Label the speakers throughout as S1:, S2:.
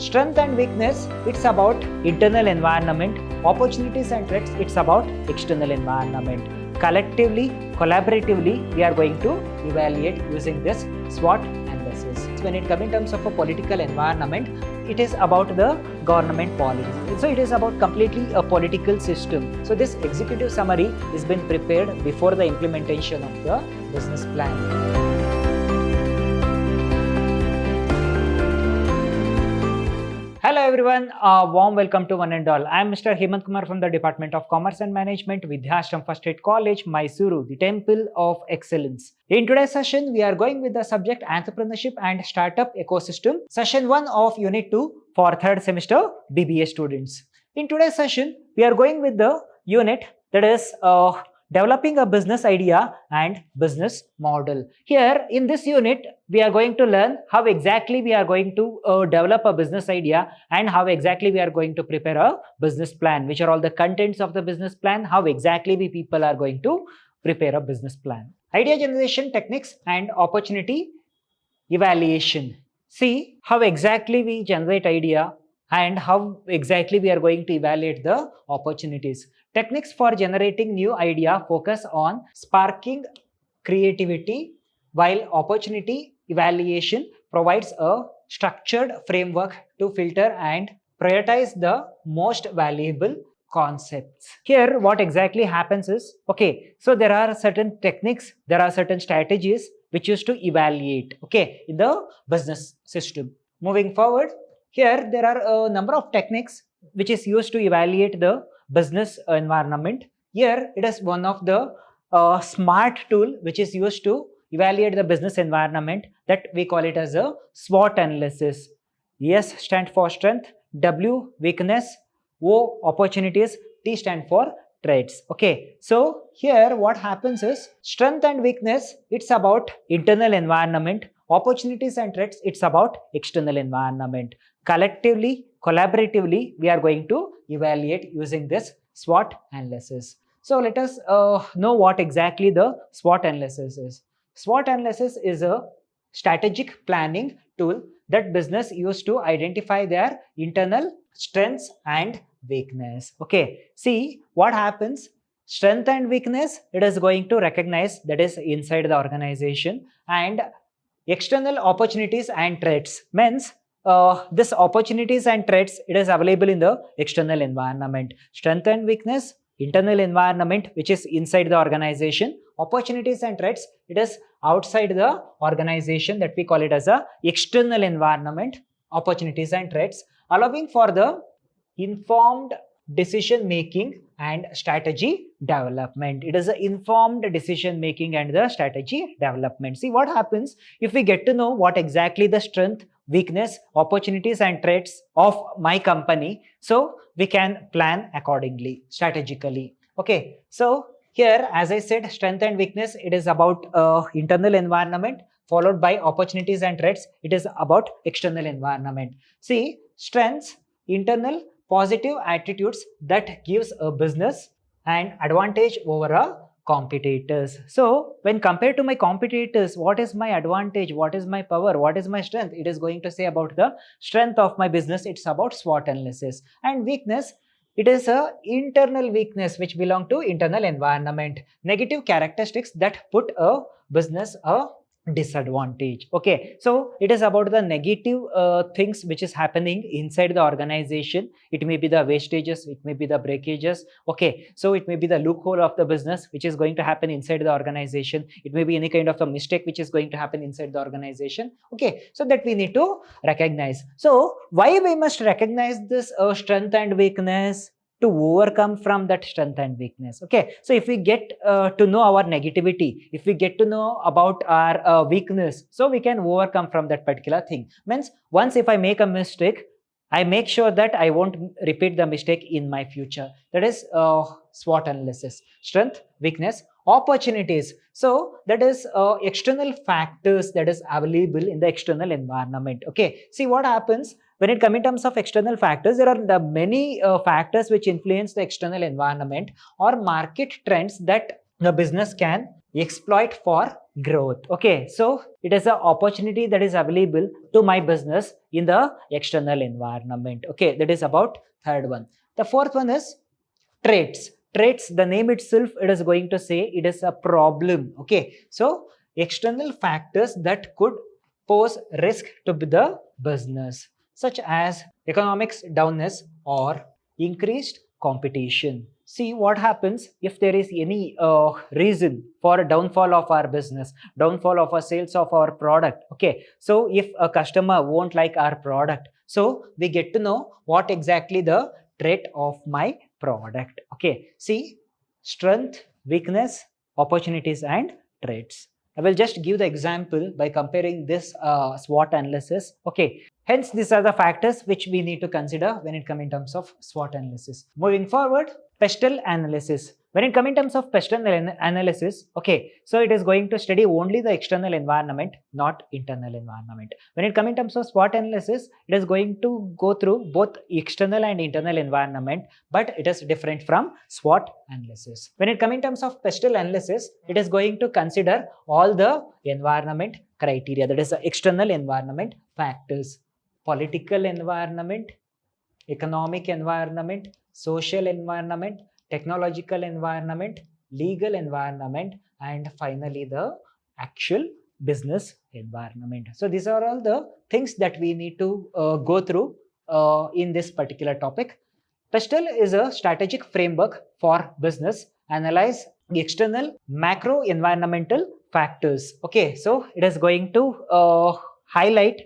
S1: Strength and weakness, it's about internal environment. Opportunities and threats, it's about external environment. Collectively, collaboratively, we are going to evaluate using this SWOT analysis. When it comes in terms of a political environment, it is about the government policies. So it is about completely a political system. So this executive summary has been prepared before the implementation of the business plan. Hello everyone, warm welcome to one and all. I am Mr. Hemant Kumar from the Department of Commerce and Management, Vidhyaashram First Aid College, MYSURU, the Temple of Excellence. In today's session, we are going with the subject Entrepreneurship and Startup Ecosystem, Session 1 of Unit 2 for 3rd semester BBA students. In today's session, we are going with the unit that is developing a business idea and business model. Here in this unit, we are going to learn how exactly we are going to develop a business idea and how exactly we are going to prepare a business plan, which are all the contents of the business plan, how exactly we people are going to prepare a business plan. Idea generation techniques and opportunity evaluation. See how exactly we generate idea and how exactly we are going to evaluate the opportunities. Techniques for generating new idea focus on sparking creativity, while opportunity evaluation provides a structured framework to filter and prioritize the most valuable concepts. Here, what exactly happens is, okay, so there are certain techniques, there are certain strategies which used to evaluate, okay, in the business system. Moving forward, here there are a number of techniques which is used to evaluate the business environment. Here it is one of the smart tool which is used to evaluate the business environment, that we call it as a SWOT analysis. S stand for strength, W weakness, O opportunities, T stand for threats. Okay, so here what happens is strength and weakness, it's about internal environment. Opportunities and threats, it's about external environment. Collectively, collaboratively, we are going to evaluate using this SWOT analysis. So let us know what exactly the SWOT analysis is. SWOT analysis is a strategic planning tool that business use to identify their internal strengths and weakness. Okay, see what happens. Strength and weakness, it is going to recognize that is inside the organization, and external opportunities and threats means this opportunities and threats, it is available in the external environment. Strength and weakness, internal environment which is inside the organization. Opportunities and threats, it is outside the organization, that we call it as a external environment. Opportunities and threats, allowing for the informed decision making and strategy development. It is an informed decision making and the strategy development. See what happens if we get to know what exactly the strength, weakness, opportunities and threats of my company, so we can plan accordingly, strategically. Okay, so here as I said, strength and weakness, it is about internal environment, followed by opportunities and threats, it is about external environment. See, strengths, internal positive attitudes that gives a business an advantage over a competitors. So when compared to my competitors, what is my advantage, what is my power, what is my strength? It is going to say about the strength of my business, it's about SWOT analysis. And weakness, it is a internal weakness which belong to internal environment, negative characteristics that put a business a disadvantage. Okay, so it is about the negative things which is happening inside the organization. It may be the wastages, it may be the breakages. Okay, so it may be the loophole of the business which is going to happen inside the organization. It may be any kind of a mistake which is going to happen inside the organization. Okay, so that we need to recognize. So why we must recognize this strength and weakness? To overcome from that strength and weakness. Okay, so if we get to know our negativity, if we get to know about our weakness, so we can overcome from that particular thing. Means once if I make a mistake, I make sure that I won't repeat the mistake in my future. That is SWOT analysis. Strength, weakness, opportunities. So that is external factors that is available in the external environment. Okay, see what happens. When it comes in terms of external factors, there are the many factors which influence the external environment or market trends that the business can exploit for growth. Okay, so it is an opportunity that is available to my business in the external environment. Okay, that is about third one. The fourth one is traits. Traits, the name itself, it is going to say it is a problem. Okay, so external factors that could pose risk to the business, such as economics downness or increased competition. See what happens if there is any reason for a downfall of our business, downfall of our sales of our product. Okay, so if a customer won't like our product, so we get to know what exactly the trait of my product. Okay, see, strength, weakness, opportunities and traits. I will just give the example by comparing this SWOT analysis. Okay, hence these are the factors which we need to consider when it comes in terms of SWOT analysis. Moving forward, pestle analysis. When it comes in terms of pestle analysis, okay, so it is going to study only the external environment, not internal environment. When it comes in terms of SWOT analysis, it is going to go through both external and internal environment, but it is different from SWOT analysis. When it comes in terms of pestle analysis, it is going to consider all the environment criteria, that is the external environment factors, political environment, economic environment, social environment, technological environment, legal environment, and finally the actual business environment. So these are all the things that we need to go through in this particular topic. PESTEL is a strategic framework for business, analyze the external macro environmental factors. Okay, so it is going to highlight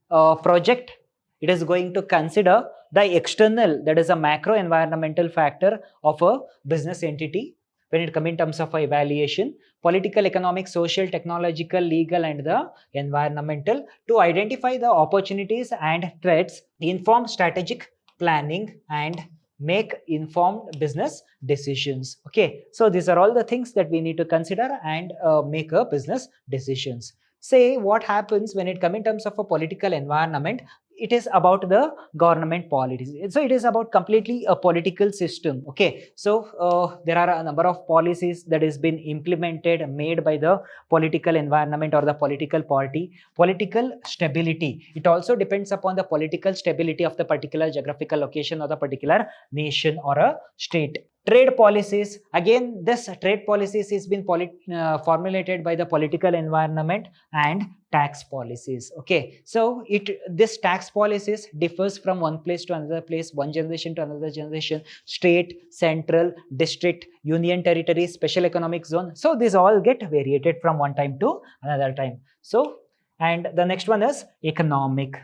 S1: project. It is going to consider the external, that is a macro environmental factor of a business entity when it comes in terms of evaluation, political, economic, social, technological, legal and the environmental, to identify the opportunities and threats, inform strategic planning and make informed business decisions. Okay, so these are all the things that we need to consider and make a business decisions. Say what happens when it comes in terms of a political environment, it is about the government policies. So it is about completely a political system. Okay, so there are a number of policies that has been implemented, made by the political environment or the political party. Political stability, it also depends upon the political stability of the particular geographical location or the particular nation or a state. Trade policies, again this trade policies has been formulated by the political environment. And tax policies. Okay, so this tax policies differs from one place to another place, one generation to another generation, state, central, district, union territory, special economic zone. So these all get variated from one time to another time. So, and the next one is economic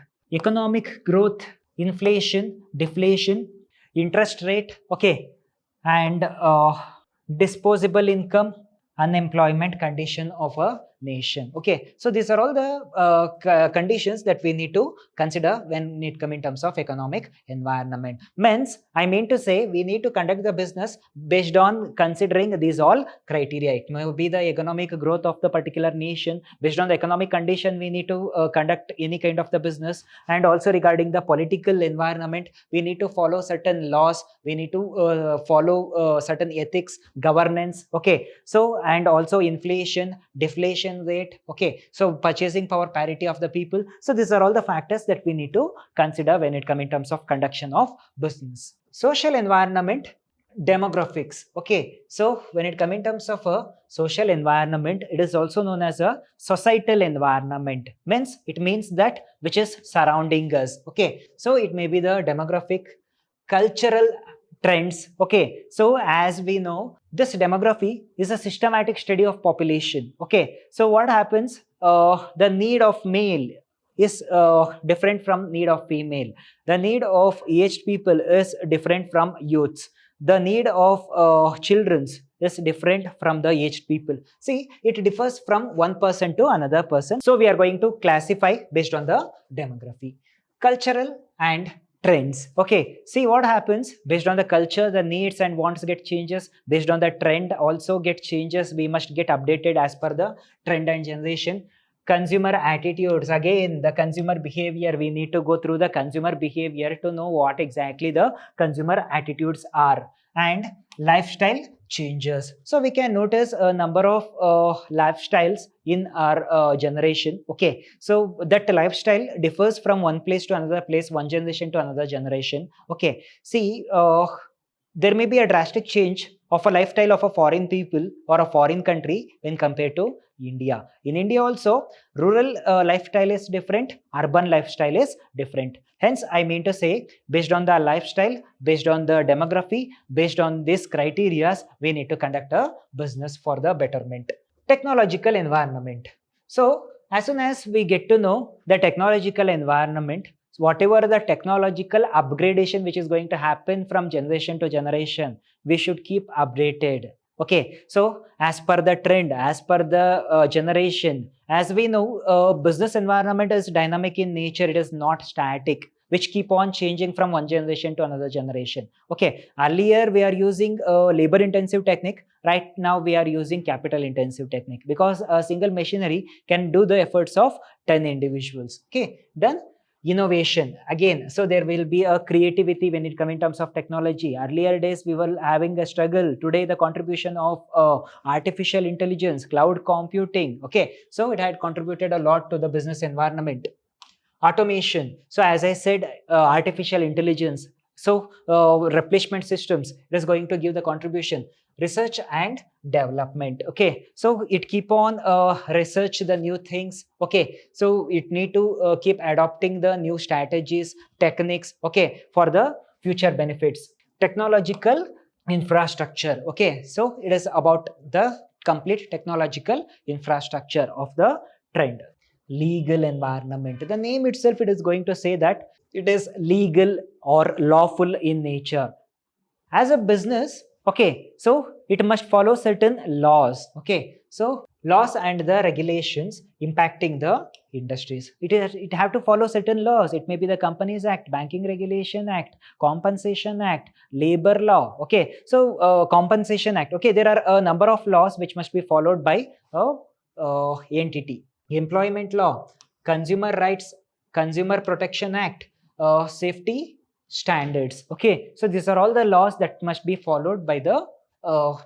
S1: growth, inflation, deflation, interest rate. Okay, and disposable income, unemployment condition of a nation. Okay, so these are all the conditions that we need to consider when it comes in terms of economic environment. Means, I mean to say, we need to conduct the business based on considering these all criteria. It may be the economic growth of the particular nation. Based on the economic condition, we need to conduct any kind of the business. And also regarding the political environment, we need to follow certain laws. We need to follow certain ethics, governance. Okay, so and also inflation, deflation rate. Okay, so purchasing power parity of the people. So these are all the factors that we need to consider when it comes in terms of conduction of business. Social environment, demographics. Okay, so when it comes in terms of a social environment, it is also known as a societal environment. Means it means that which is surrounding us. Okay, so it may be the demographic, cultural trends. Okay, so as we know, this demography is a systematic study of population. Okay, so what happens, the need of male is different from need of female. The need of aged people is different from youths. The need of children is different from the aged people. See, it differs from one person to another person. So we are going to classify based on the demography. Cultural and trends. Okay, see what happens, based on the culture, the needs and wants get changes. Based on the trend also get changes. We must get updated as per the trend and generation. Consumer attitudes, again the consumer behavior, we need to go through the consumer behavior to know what exactly the consumer attitudes are. And lifestyle changes. So we can notice a number of lifestyles in our generation. Okay, so that lifestyle differs from one place to another place, one generation to another generation. Okay, see, there may be a drastic change of a lifestyle of a foreign people or a foreign country when compared to India. In India also, rural lifestyle is different, urban lifestyle is different. Hence, I mean to say, based on the lifestyle, based on the demography, based on these criterias, we need to conduct a business for the betterment. Technological environment. So, as soon as we get to know the technological environment, whatever the technological upgradation which is going to happen from generation to generation, we should keep updated. Okay, so as per the trend, as per the generation, as we know, business environment is dynamic in nature, it is not static, which keep on changing from one generation to another generation. Okay, earlier we are using labor intensive technique, right now we are using capital intensive technique, because a single machinery can do the efforts of 10 individuals. Okay, then innovation again, so there will be a creativity when it comes in terms of technology. Earlier days we were having a struggle, today the contribution of artificial intelligence, cloud computing, okay, so it had contributed a lot to the business environment. Automation, so as I said, artificial intelligence, so replacement systems, it is going to give the contribution. Research and development, okay, so it keep on research the new things, okay, so it need to keep adopting the new strategies, techniques, okay, for the future benefits. Technological infrastructure, okay, so it is about the complete technological infrastructure of the trend. Legal environment, the name itself, it is going to say that it is legal or lawful in nature. As a business, okay, so it must follow certain laws, okay, so laws and the regulations impacting the industries, it have to follow certain laws. It may be the Companies Act, Banking Regulation Act, Compensation Act, Labor Law, okay, so Compensation Act, okay, there are a number of laws which must be followed by a entity. Employment law, consumer rights, Consumer Protection Act, safety standards, okay, so these are all the laws that must be followed by the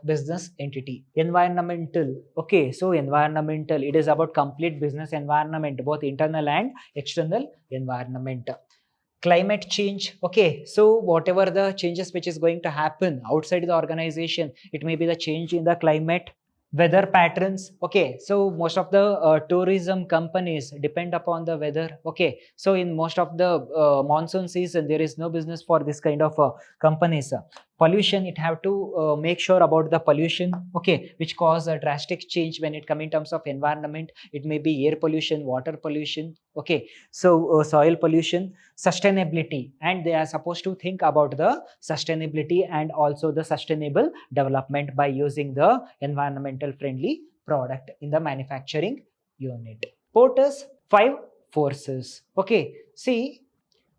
S1: business entity. Environmental, okay, so environmental, it is about complete business environment, both internal and external environment. Climate change, okay, so whatever the changes which is going to happen outside the organization, it may be the change in the climate. Weather patterns, okay, so most of the tourism companies depend upon the weather, okay, so in most of the monsoon season there is no business for this kind of companies. Pollution, it have to make sure about the pollution, okay, which cause a drastic change when it come in terms of environment. It may be air pollution, water pollution, okay, so soil pollution. Sustainability, and they are supposed to think about the sustainability and also the sustainable development by using the environmental friendly product in the manufacturing unit. Porter's 5 forces, okay, see,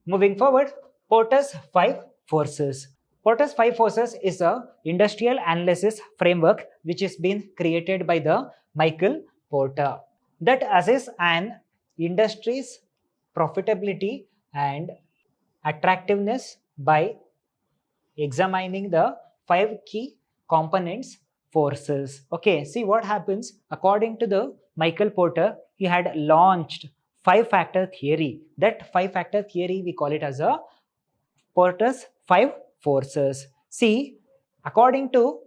S1: moving forward, Porter's 5 forces. Porter's 5 forces is a industrial analysis framework which is been created by the Michael Porter that assess an industry's profitability and attractiveness by examining the 5 key components forces. Okay, see what happens. According to the Michael Porter, he had launched 5-factor theory. That 5-factor theory, we call it as a Porter's 5 forces. See, according to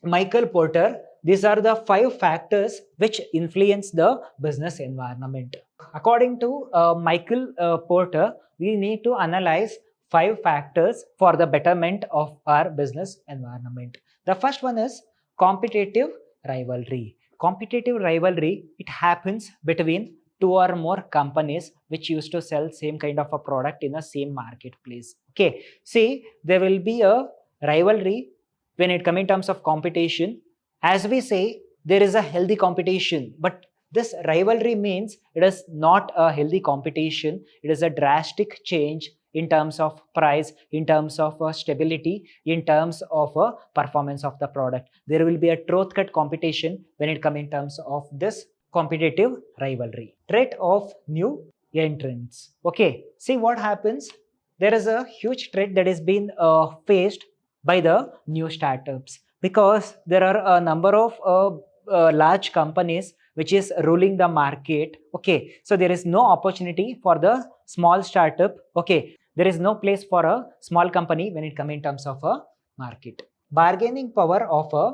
S1: Michael Porter, these are the 5 factors which influence the business environment. According to Michael Porter, we need to analyze 5 factors for the betterment of our business environment. The first one is competitive rivalry. Competitive rivalry, it happens between 2 or more companies which used to sell same kind of a product in the same marketplace. Okay, see, there will be a rivalry when it comes in terms of competition. As we say, there is a healthy competition, but this rivalry means it is not a healthy competition. It is a drastic change in terms of price, in terms of stability, in terms of performance of the product. There will be a throat cut competition when it comes in terms of this competitive rivalry. Threat of new entrants. Okay, see what happens. There is a huge threat that is being faced by the new startups. because there are a number of large companies which is ruling the market. Okay, so there is no opportunity for the small startup. Okay, there is no place for a small company when it comes in terms of a market. Bargaining power of a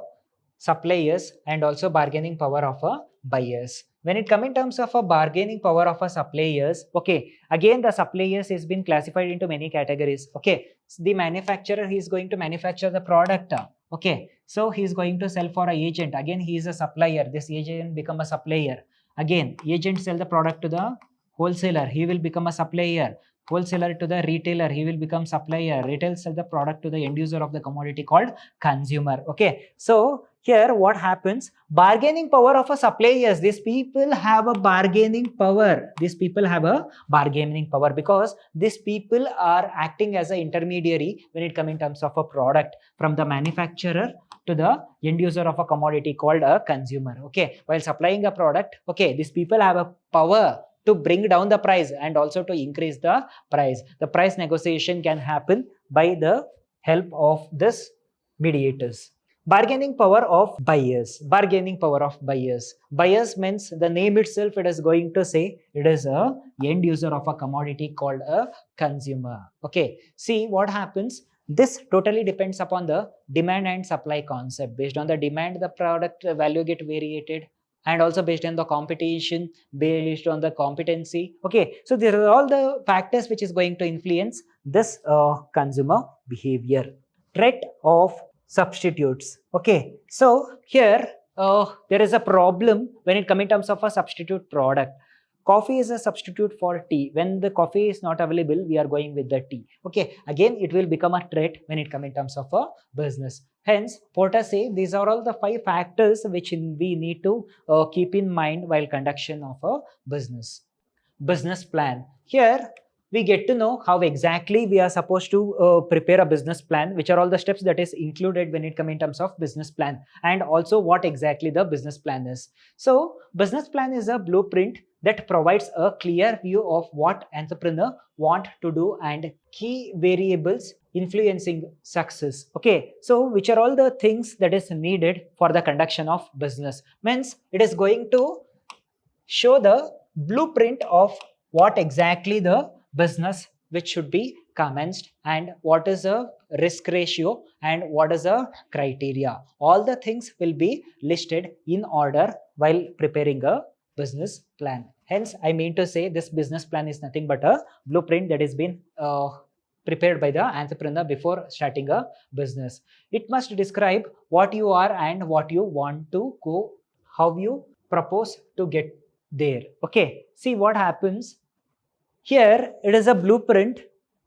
S1: suppliers and also bargaining power of a buyers. When it comes in terms of a bargaining power of a suppliers, okay, again the suppliers is been classified into many categories. Okay, the manufacturer, he is going to manufacture the product. Okay, so he is going to sell for a agent. Again, he is a supplier. This agent become a supplier. Again, agent sell the product to the wholesaler. He will become a supplier. Wholesaler to the retailer. He will become supplier. Retail sell the product to the end user of the commodity called consumer. Okay, so here what happens? Bargaining power of a suppliers. These people have a bargaining power. These people have a bargaining power because these people are acting as an intermediary when it comes in terms of a product from the manufacturer to the end user of a commodity called a consumer. Okay, while supplying a product, okay, these people have a power to bring down the price and also to increase the price. The price negotiation can happen by the help of this mediators. Bargaining power of buyers. Bargaining power of buyers. Buyers means the name itself, it is going to say it is a end user of a commodity called a consumer. Okay, see what happens. This totally depends upon the demand and supply concept. Based on the demand, the product value get variated, and also based on the competition, based on the competency. Okay, so there are all the factors which is going to influence this consumer behavior. Threat of substitutes. Okay, so here there is a problem when it comes in terms of a substitute product. Coffee is a substitute for tea. When the coffee is not available, we are going with the tea. Okay, again it will become a threat when it comes in terms of a business. Hence, Porter say these are all the 5 factors which we need to keep in mind while conduction of a business. Business plan. Here we get to know how exactly we are supposed to prepare a business plan, which are all the steps that is included when it comes in terms of business plan, and also what exactly the business plan is. So business plan is a blueprint that provides a clear view of what entrepreneur want to do and key variables influencing success. Okay, so which are all the things that is needed for the conduction of business. Means it is going to show the blueprint of what exactly the business which should be commenced and what is a risk ratio and what is a criteria. All the things will be listed in order while preparing a business plan. Hence, I mean to say this business plan is nothing but a blueprint that has been prepared by the entrepreneur before starting a business. It must describe what you are and what you want to go, how you propose to get there. Okay, see what happens. Here it is a blueprint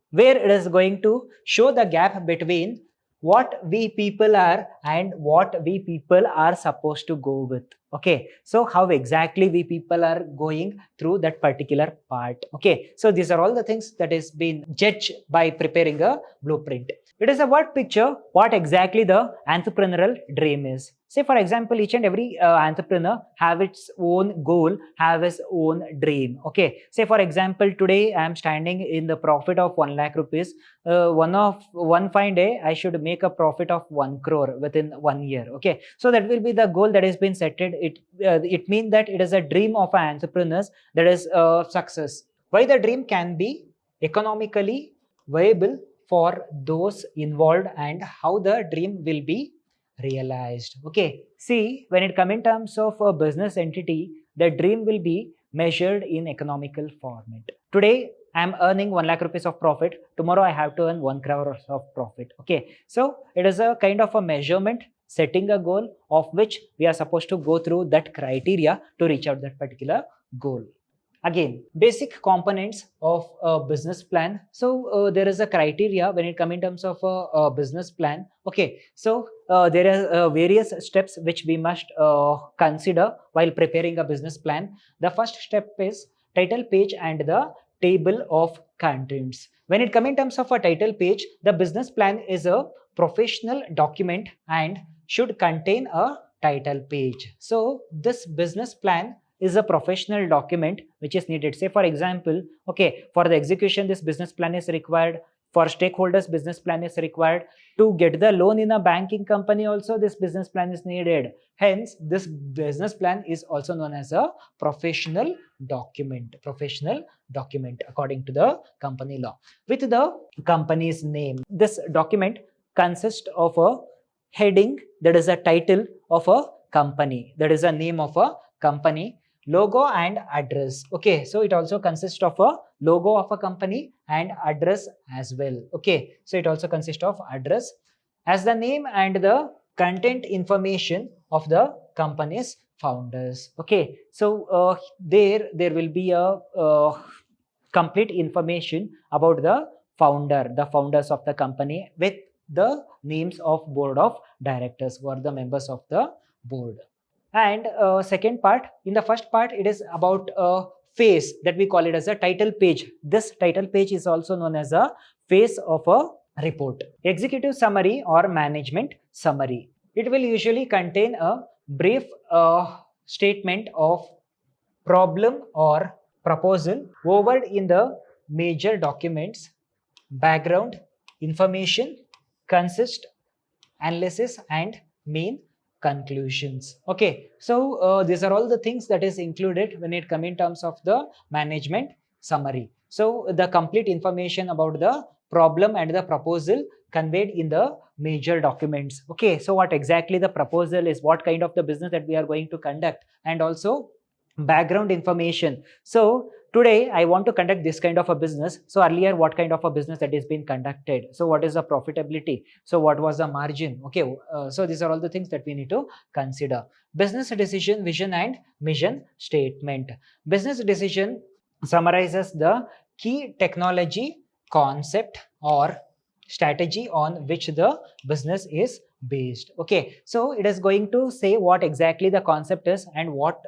S1: where it is going to show the gap between what we people are and what we people are supposed to go with. Okay, so how exactly we people are going through that particular part. Okay, so these are all the things that is being judged by preparing a blueprint. It is a word picture what exactly the entrepreneurial dream is. Say for example, each and every entrepreneur have its own goal, have his own dream. Okay, say for example, today I am standing in the profit of 1 lakh rupees. One fine day I should make a profit of 1 crore within 1 year. Okay, so that will be the goal that has been set. It means that it is a dream of an entrepreneur that is success. Why the dream can be economically viable for those involved and how the dream will be realized. Okay, see, when it comes in terms of a business entity, the dream will be measured in economical format. Today I am earning 1 lakh rupees of profit. Tomorrow I have to earn 1 crore of profit. Okay, so it is a kind of a measurement, setting a goal of which we are supposed to go through that criteria to reach out that particular goal. Again, basic components of a business plan. So there is a criteria when it comes in terms of a business plan. Okay, so there are various steps which we must consider while preparing a business plan. The first step is title page and the table of contents. When it comes in terms of a title page, the business plan is a professional document and should contain a title page. So this business plan is a professional document which is needed. Say for example, okay, for the execution this business plan is required. For stakeholders, business plan is required. To get the loan in a banking company also, this business plan is needed. Hence, this business plan is also known as a professional document according to the company law. With the company's name, this document consists of a heading, that is a title of a company, that is a name of a company, logo and address. Okay, so it also consists of a logo of a company and address as well. Okay, so it also consists of address as the name and the content information of the company's founders. Okay, so there will be a complete information about the founders of the company, with the names of board of directors who are the members of the board. And second part, in the first part, it is about a face that we call it as a title page. This title page is also known as a face of a report. Executive summary or management summary. It will usually contain a brief statement of problem or proposal covered in the major documents. Background information consist analysis and main conclusions. Okay, so these are all the things that is included when it comes in terms of the management summary. So the complete information about the problem and the proposal conveyed in the major documents. Okay, so what exactly the proposal is, what kind of the business that we are going to conduct, and also background information. So today I want to conduct this kind of a business. So earlier, what kind of a business that is being conducted? So what is the profitability? So what was the margin? Okay, so these are all the things that we need to consider. Business decision, vision and mission statement. Business decision summarizes the key technology, concept or strategy on which the business is based. Okay, so it is going to say what exactly the concept is, and what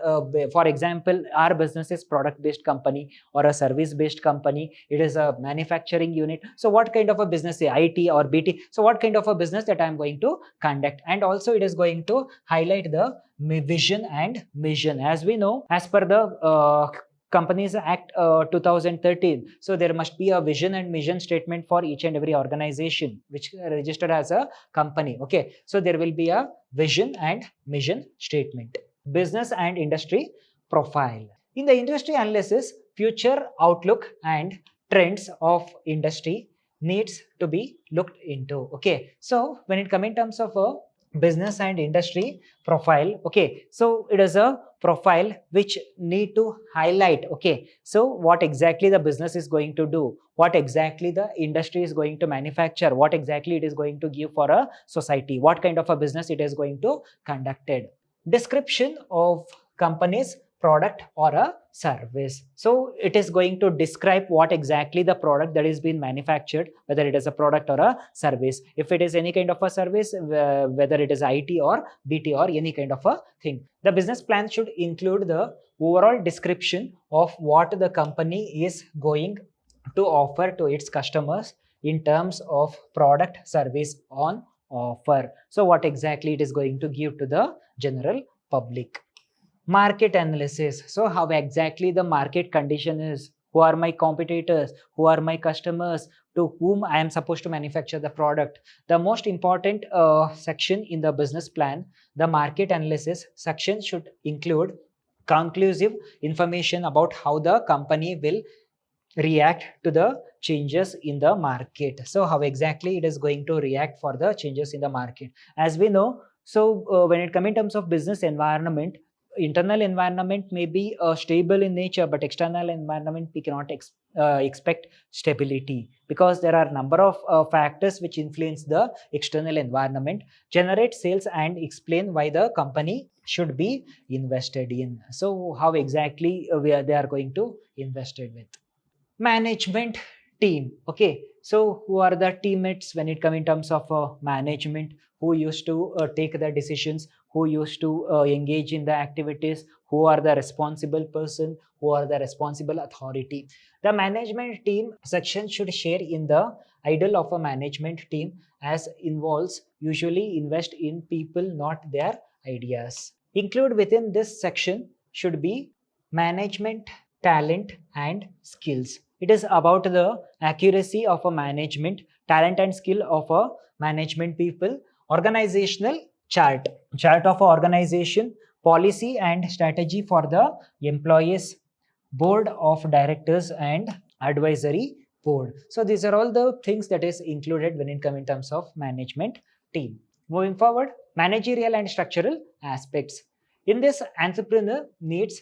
S1: for example, our business is product based company or a service based company, it is a manufacturing unit. So what kind of a business, say IT or BT, so what kind of a business that I am going to conduct. And also it is going to highlight the vision and mission. As we know, as per the Companies Act 2013. So there must be a vision and mission statement for each and every organization which registered as a company. Okay, so there will be a vision and mission statement. Business and industry profile. In the industry analysis, future outlook and trends of industry needs to be looked into. Okay, so when it comes in terms of a business and industry profile, okay, so it is a profile which need to highlight, okay, so what exactly the business is going to do, what exactly the industry is going to manufacture, what exactly it is going to give for a society, what kind of a business it is going to conducted. Description of company's product or a service. So it is going to describe what exactly the product that is being manufactured, whether it is a product or a service. If it is any kind of a service, whether it is IT or BT or any kind of a thing. The business plan should include the overall description of what the company is going to offer to its customers in terms of product, service on offer. So what exactly it is going to give to the general public. Market analysis. So how exactly the market condition is, who are my competitors, who are my customers, to whom I am supposed to manufacture the product. The most important section in the business plan, the market analysis section, should include conclusive information about how the company will react to the changes in the market. So how exactly it is going to react for the changes in the market. As we know, so when it comes in terms of business environment, internal environment may be stable in nature, but external environment we cannot expect stability, because there are number of factors which influence the external environment, generate sales and explain why the company should be invested in. So how exactly they are going to invested with. Management team. Okay, so who are the teammates when it comes in terms of management, who used to take the decisions, who used to engage in the activities, who are the responsible person, who are the responsible authority. The management team section should share in the ideal of a management team, as involves usually invest in people, not their ideas. Include within this section should be management talent and skills. it is about the accuracy of a management, talent and skill of a management people, organizational chart of a organization, policy and strategy for the employees, board of directors and advisory board. So these are all the things that is included when it comes in terms of management team. Moving forward, managerial and structural aspects. In this, entrepreneur needs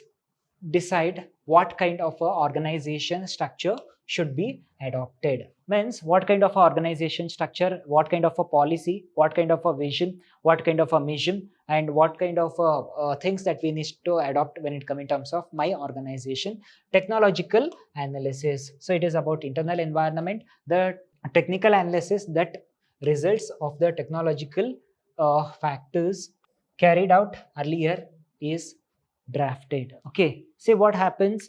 S1: decide what kind of a organization structure should be adopted. Means what kind of a organization structure, what kind of a policy, what kind of a vision, what kind of a mission, and what kind of things that we need to adopt when it comes in terms of my organization. Technological analysis. So it is about internal environment, the technical analysis that results of the technological factors carried out earlier is drafted. Okay, see what happens.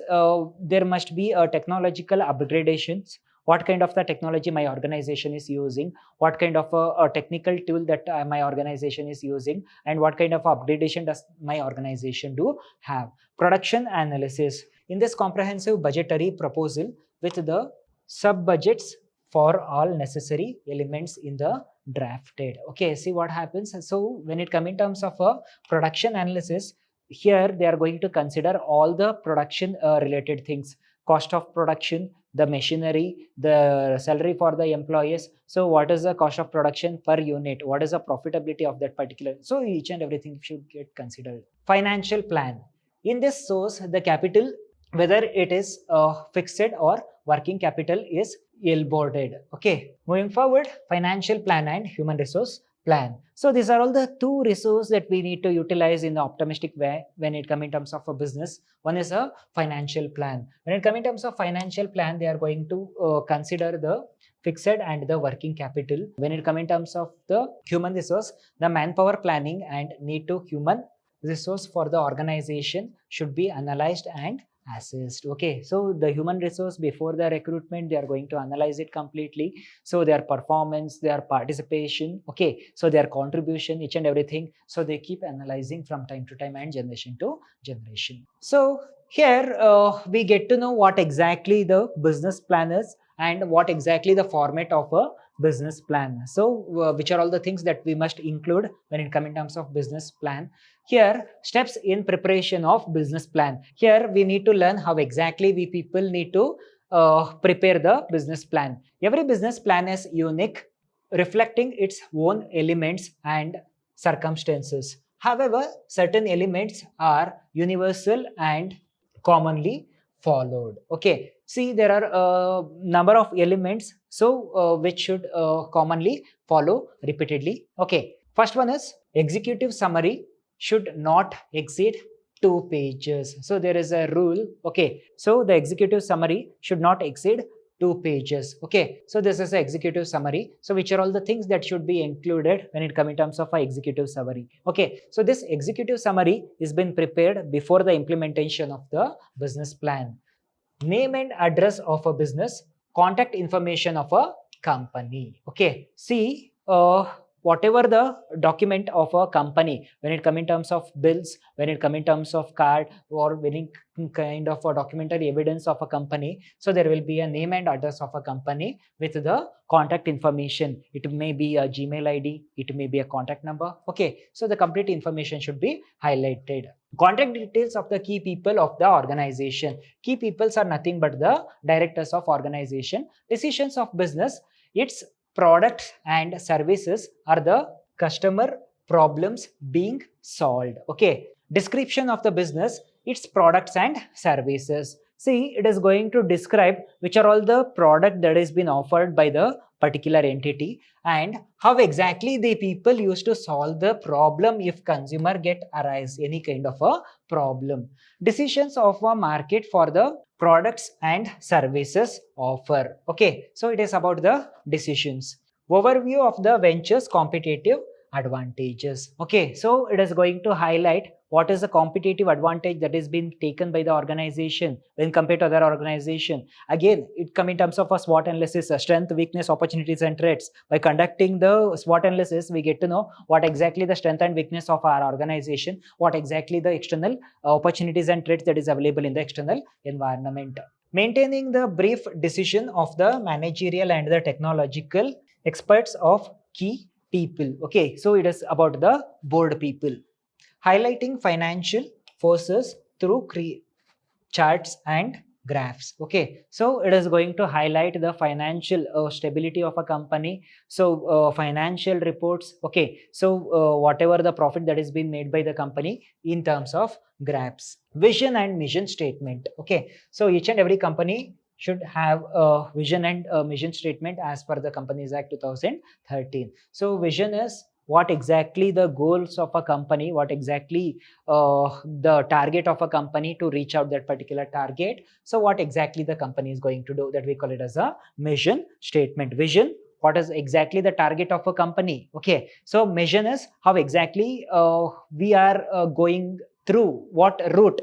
S1: There must be a technological upgradations. What kind of the technology my organization is using, what kind of a technical tool that my organization is using, and what kind of upgradation does my organization do have. Production analysis. In this comprehensive budgetary proposal with the sub budgets for all necessary elements in the drafted. Okay, see what happens. So when it comes in terms of a production analysis, here they are going to consider all the production related things, cost of production, the machinery, the salary for the employees. So what is the cost of production per unit, what is the profitability of that particular, so each and everything should get considered. Financial plan. In this source, the capital, whether it is fixed or working capital, is boarded. Okay, moving forward, financial plan and human resource plan. So these are all the two resources that we need to utilize in the optimistic way when it comes in terms of a business. One is a financial plan. When it comes in terms of financial plan, they are going to consider the fixed and the working capital. When it comes in terms of the human resource, the manpower planning and need to human resource for the organization should be analyzed and assessed. Okay, so the human resource before the recruitment, they are going to analyze it completely. So their performance, their participation, okay, so their contribution, each and everything. So they keep analyzing from time to time and generation to generation. So here we get to know what exactly the business plan is and what exactly the format of a business plan. So which are all the things that we must include when it comes in terms of business plan. Here, steps in preparation of business plan. Here we need to learn how exactly we people need to prepare the business plan. Every business plan is unique, reflecting its own elements and circumstances. However, certain elements are universal and commonly followed. Okay, see, there are a number of elements, so which should commonly follow repeatedly. Okay, first one is executive summary should not exceed 2 pages. So there is a rule. Okay, so the executive summary should not exceed 2 pages. Okay, so this is the executive summary. So which are all the things that should be included when it comes in terms of an executive summary. Okay, so this executive summary is been prepared before the implementation of the business plan. Name and address of a business, contact information of a company. Okay, see, whatever the document of a company, when it comes in terms of bills, when it comes in terms of card, or any kind of a documentary evidence of a company, so there will be a name and address of a company with the contact information. It may be a Gmail ID, it may be a contact number. Okay, so the complete information should be highlighted. Contact details of the key people of the organization. Key peoples are nothing but the directors of organization. Decisions of business, its products and services are the customer problems being solved. Okay, description of the business, its products and services. See, it is going to describe which are all the product that is been offered by the particular entity and how exactly the people used to solve the problem if consumer get arise any kind of a problem. Decisions of a market for the products and services offer. Okay, so it is about the decisions. Overview of the ventures competitive advantages. Okay, so it is going to highlight what is the competitive advantage that is being taken by the organization when compared to other organization. Again, it comes in terms of a SWOT analysis, strength, weakness, opportunities and threats. By conducting the SWOT analysis, we get to know what exactly the strength and weakness of our organization, what exactly the external opportunities and threats that is available in the external environment. Maintaining the brief decision of the managerial and the technological experts of key people. Okay, so it is about the board people. Highlighting financial forces through charts and graphs. Okay, so it is going to highlight the financial stability of a company. So financial reports. Okay, so whatever the profit that is being made by the company in terms of graphs. Vision and mission statement. Okay, so each and every company should have a vision and a mission statement as per the Companies Act 2013. So vision is what exactly the goals of a company, what exactly the target of a company to reach out that particular target. So what exactly the company is going to do, that we call it as a mission statement. Vision, what is exactly the target of a company. Okay, so mission is how exactly we are going through, what route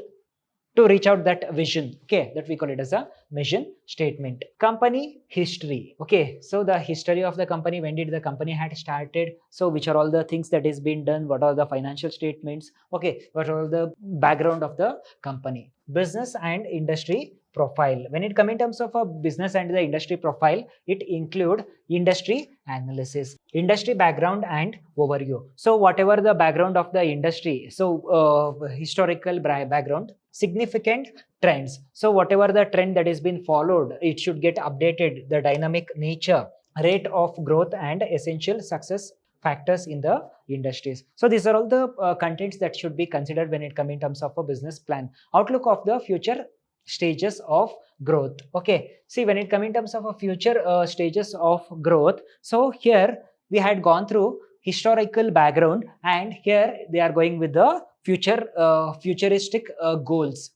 S1: to reach out that vision. Okay, that we call it as a mission statement. Company history. Okay, so the history of the company, when did the company had started, so which are all the things that is being done, what are the financial statements. Okay, what are all the background of the company. Business and industry profile. When it come in terms of a business and the industry profile, it include industry analysis, industry background and overview. So whatever the background of the industry, so historical background, significant trends. So whatever the trend that is been followed, it should get updated, the dynamic nature, rate of growth and essential success factors in the industries. So these are all the contents that should be considered when it comes in terms of a business plan. Outlook of the future stages of growth. Okay, see, when it comes in terms of a future stages of growth, so here we had gone through historical background, and here they are going with the futuristic goals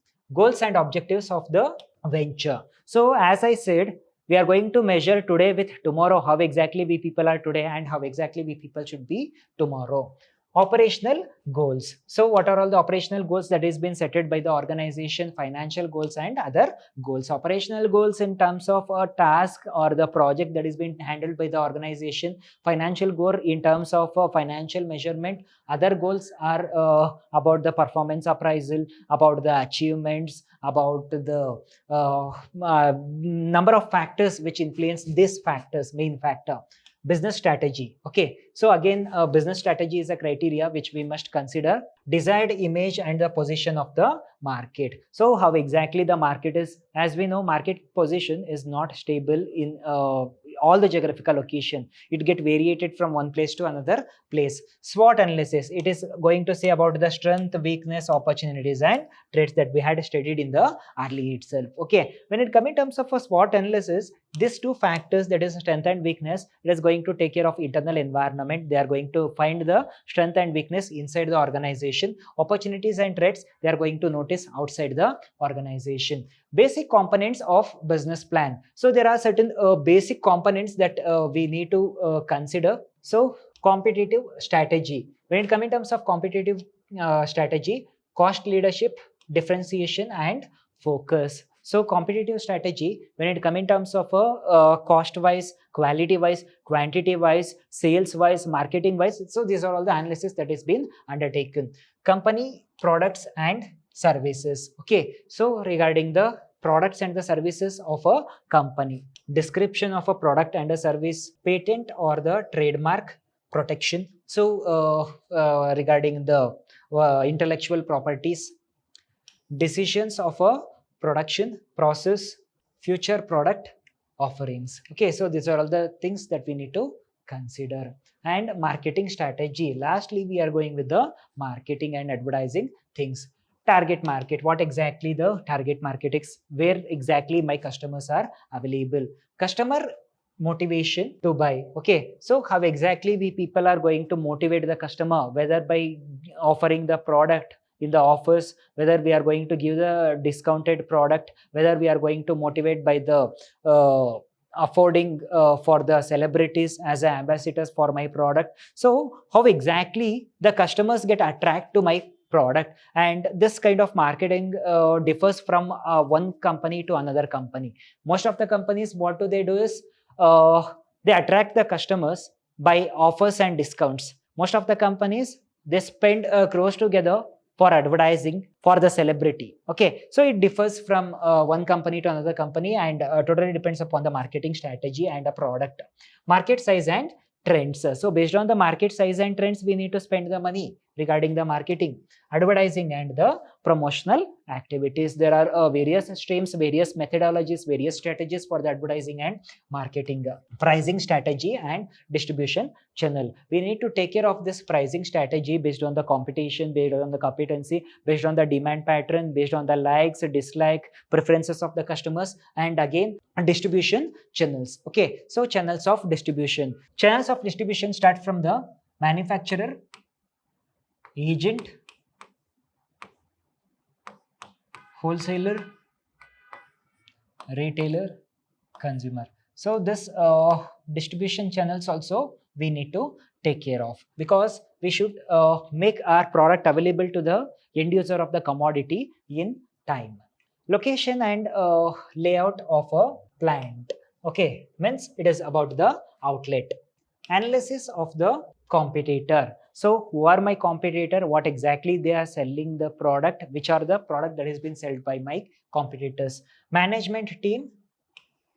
S1: and objectives of the venture. So as I said, we are going to measure today with tomorrow, how exactly we people are today and how exactly we people should be tomorrow. Operational goals. So what are all the operational goals that is been set by the organization, financial goals and other goals. Operational goals in terms of a task or the project that is being handled by the organization. Financial goal in terms of financial measurement. Other goals are about the performance appraisal, about the achievements, about the number of factors which influence these factors, main factor. Business strategy. Okay, so again, business strategy is a criteria which we must consider. Desired image and the position of the market. So how exactly the market is, as we know, market position is not stable in all the geographical location. It get variated from one place to another place. SWOT analysis, it is going to say about the strength, weakness, opportunities and traits that we had studied in the early itself. Okay, when it comes in terms of a SWOT analysis, these two factors, that is strength and weakness, it is going to take care of internal environment. They are going to find the strength and weakness inside the organization. Opportunities and threats, they are going to notice outside the organization. Basic components of business plan. So there are certain basic components that we need to consider. So competitive strategy. When it comes in terms of competitive strategy, cost leadership, differentiation and focus. So competitive strategy, when it comes in terms of cost wise, quality wise, quantity wise, sales wise, marketing wise, so these are all the analysis that is been undertaken. Company products and services. Okay, so regarding the products and the services of a company, description of a product and a service, patent or the trademark protection. So regarding the intellectual properties, decisions of a production process, future product offerings. Okay, so these are all the things that we need to consider. And marketing strategy. Lastly, we are going with the marketing and advertising things. Target market. What exactly the target market is? Where exactly my customers are available? Customer motivation to buy. Okay, so how exactly we people are going to motivate the customer, whether by offering the product in the offers, whether we are going to give the discounted product, whether we are going to motivate by the affording for the celebrities as ambassadors for my product. So how exactly the customers get attracted to my product, and this kind of marketing differs from one company to another company. Most of the companies, what do they do is they attract the customers by offers and discounts. Most of the companies, they spend crores together for advertising for the celebrity. Okay, so it differs from one company to another company, and totally depends upon the marketing strategy and the product, market size and trends. So based on the market size and trends, we need to spend the money regarding the marketing, advertising and the promotional activities. There are various streams, various methodologies, various strategies for the advertising and marketing, pricing strategy and distribution channel. We need to take care of this pricing strategy based on the competition, based on the competency, based on the demand pattern, based on the likes, dislike, preferences of the customers, and again distribution channels. Okay, so channels of distribution. Channels of distribution start from the manufacturer, agent, wholesaler, retailer, consumer. So this distribution channels also we need to take care of, because we should make our product available to the end user of the commodity in time. Location and layout of a plant. Okay, means it is about the outlet. Analysis of the competitor. So who are my competitor, what exactly they are selling the product, which are the product that has been sold by my competitors. Management team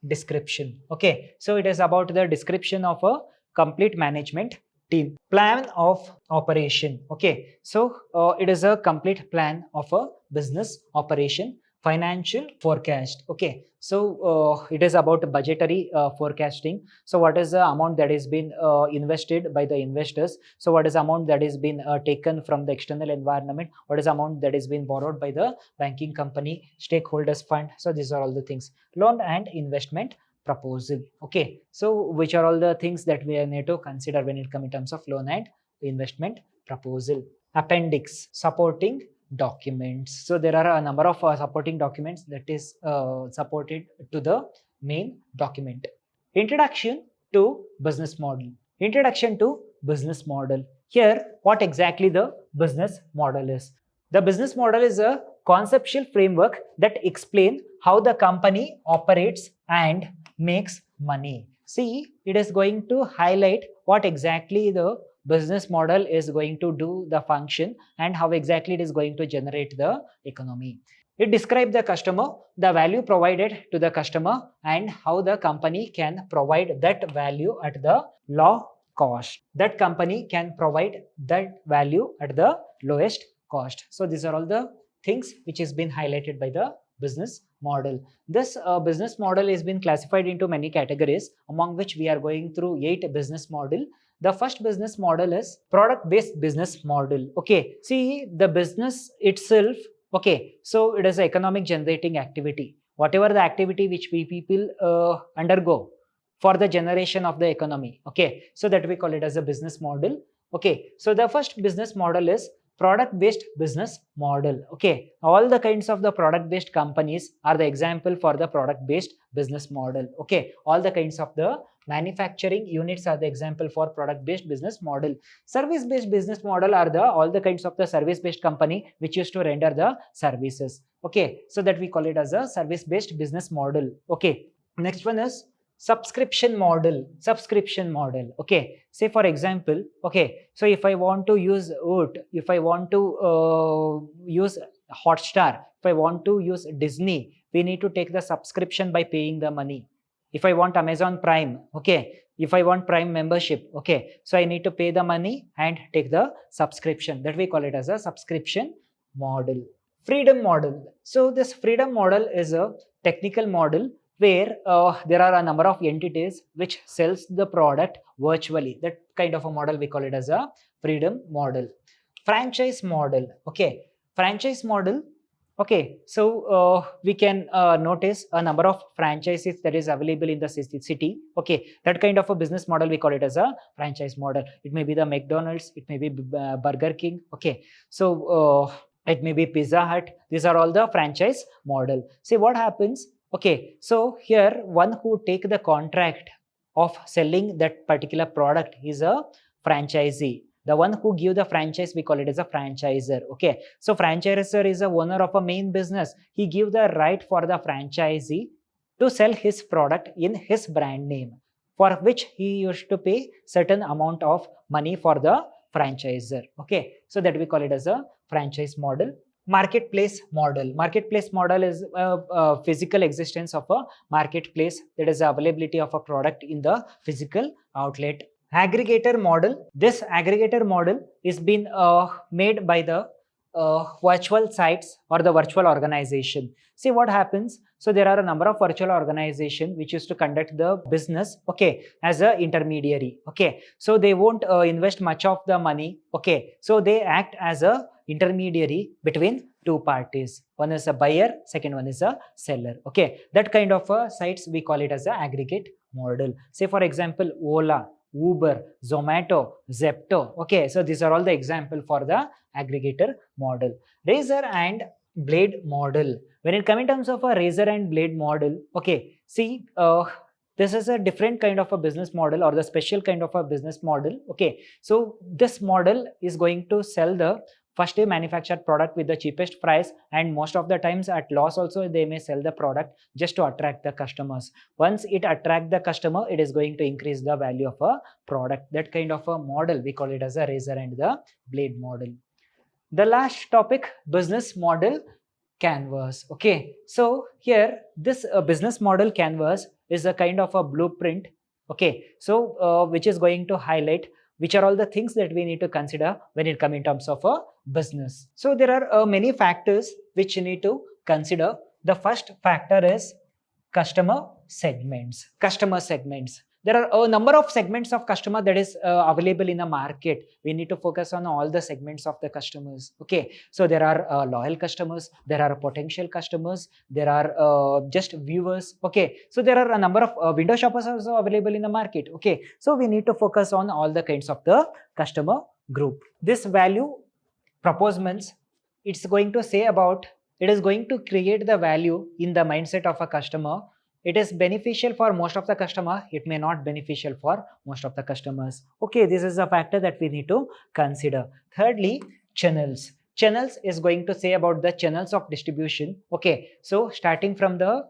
S1: description. Okay, so it is about the description of a complete management team. Plan of operation. Okay, so it is a complete plan of a business operation. Financial forecast. Okay, so it is about budgetary forecasting. So what is the amount that is been invested by the investors? So what is the amount that is been taken from the external environment? What is the amount that is been borrowed by the banking company, stakeholders fund? So these are all the things. Loan and investment proposal. Okay, so which are all the things that we need to consider when it comes in terms of loan and investment proposal. Appendix, supporting documents. So there are a number of supporting documents that is supported to the main document. Introduction to business model. Introduction to business model. Here, what exactly the business model is? The business model is a conceptual framework that explains how the company operates and makes money. See, it is going to highlight what exactly the business model is going to do the function and how exactly it is going to generate the economy. It describes the customer, the value provided to the customer, and how the company can provide that value at the low cost. That company can provide that value at the lowest cost. So these are all the things which has been highlighted by the business model. This business model has been classified into many categories, among which we are going through 8 business model. The first business model is product-based business model. Okay, see the business itself. Okay, so it is an economic generating activity. Whatever the activity which we people undergo for the generation of the economy. Okay, so that we call it as a business model. Okay, so the first business model is product-based business model. Okay, all the kinds of the product-based companies are the example for the product-based business model. Okay, all the kinds of the manufacturing units are the example for product-based business model. Service-based business model are the all the kinds of the service-based company which used to render the services. Okay, so that we call it as a service-based business model. Okay, next one is subscription model. Subscription model. Okay, say for example, okay, so if I want to use Oat, if I want to use Hotstar, if I want to use Disney, we need to take the subscription by paying the money. If I want Amazon Prime, okay, if I want Prime membership, okay, so I need to pay the money and take the subscription. That we call it as a subscription model. Freedom model. So this freedom model is a technical model where there are a number of entities which sells the product virtually. That kind of a model we call it as a freedom model. Franchise model. Okay, franchise model. Okay, so we can notice a number of franchises that is available in the city. Okay, that kind of a business model we call it as a franchise model. It may be the McDonald's, it may be Burger King. Okay, so it may be Pizza Hut. These are all the franchise model. See what happens. Okay, so here one who take the contract of selling that particular product is a franchisee. The one who give the franchise, we call it as a franchisor. Okay, so franchisor is a owner of a main business. He give the right for the franchisee to sell his product in his brand name, for which he used to pay certain amount of money for the franchisor. Okay, so that we call it as a franchise model. Marketplace model is a physical existence of a marketplace, that is the availability of a product in the physical outlet. Aggregator model, this aggregator model is been made by the virtual sites or the virtual organization. See what happens. So there are a number of virtual organization which used to conduct the business, okay, as a intermediary. Okay, so they won't invest much of the money. Okay, so they act as a intermediary between two parties. One is a buyer, second one is a seller. Okay, that kind of sites we call it as a aggregate model. Say for example, Ola, Uber, Zomato, Zepto. Okay, so these are all the example for the aggregator model. Razor and blade model. When it comes in terms of a razor and blade model, okay, see, this is a different kind of a business model, or the special kind of a business model. Okay, so this model is going to sell the first day manufactured product with the cheapest price, and most of the times at loss also they may sell the product just to attract the customers. Once it attract the customer, it is going to increase the value of a product. That kind of a model we call it as a razor and the blade model. The last topic, business model canvas. Okay, so here this business model canvas is a kind of a blueprint. Okay, so which is going to highlight which are all the things that we need to consider when it comes in terms of a business. So there are many factors which you need to consider. The first factor is customer segments. There are a number of segments of customer that is available in the market. We need to focus on all the segments of the customers. Okay, so there are loyal customers, there are potential customers, there are just viewers. Okay, so there are a number of window shoppers also available in the market. Okay, so we need to focus on all the kinds of the customer group. This value proposements, it's going to say about, it is going to create the value in the mindset of a customer. It is beneficial for most of the customer, it may not beneficial for most of the customers. Okay, this is a factor that we need to consider. Thirdly, channels is going to say about the channels of distribution. Okay, so starting from the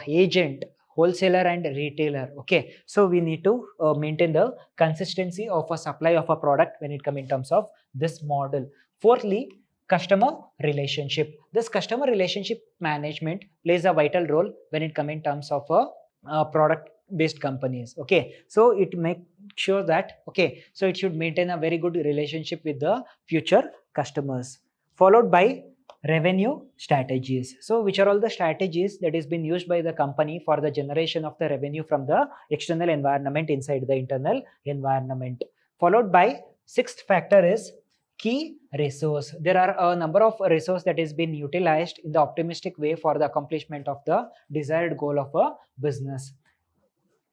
S1: agent, wholesaler and retailer. Okay, so we need to maintain the consistency of a supply of a product when it comes in terms of this model. Fourthly, customer relationship. This customer relationship management plays a vital role when it comes in terms of a product based companies. Okay, so it makes sure that, okay, so it should maintain a very good relationship with the future customers. Followed by revenue strategies. So which are all the strategies that is being used by the company for the generation of the revenue from the external environment inside the internal environment. Followed by sixth factor is key resource. There are a number of resources that is being utilized in the optimistic way for the accomplishment of the desired goal of a business.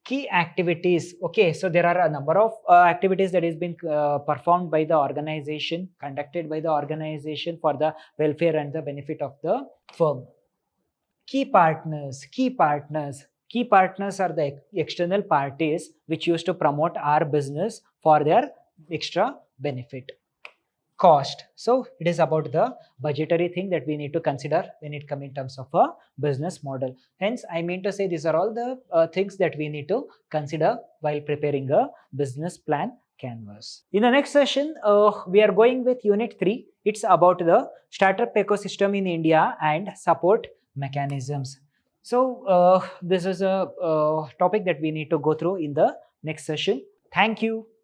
S1: Key activities. Okay, so there are a number of activities that is being performed by the organization, conducted by the organization for the welfare and the benefit of the firm. Key partners are the external parties which used to promote our business for their extra benefit. Cost. So it is about the budgetary thing that we need to consider when it comes in terms of a business model. Hence, I mean to say these are all the things that we need to consider while preparing a business plan canvas. In the next session, we are going with unit 3. It's about the startup ecosystem in India and support mechanisms. So this is a topic that we need to go through in the next session. Thank you.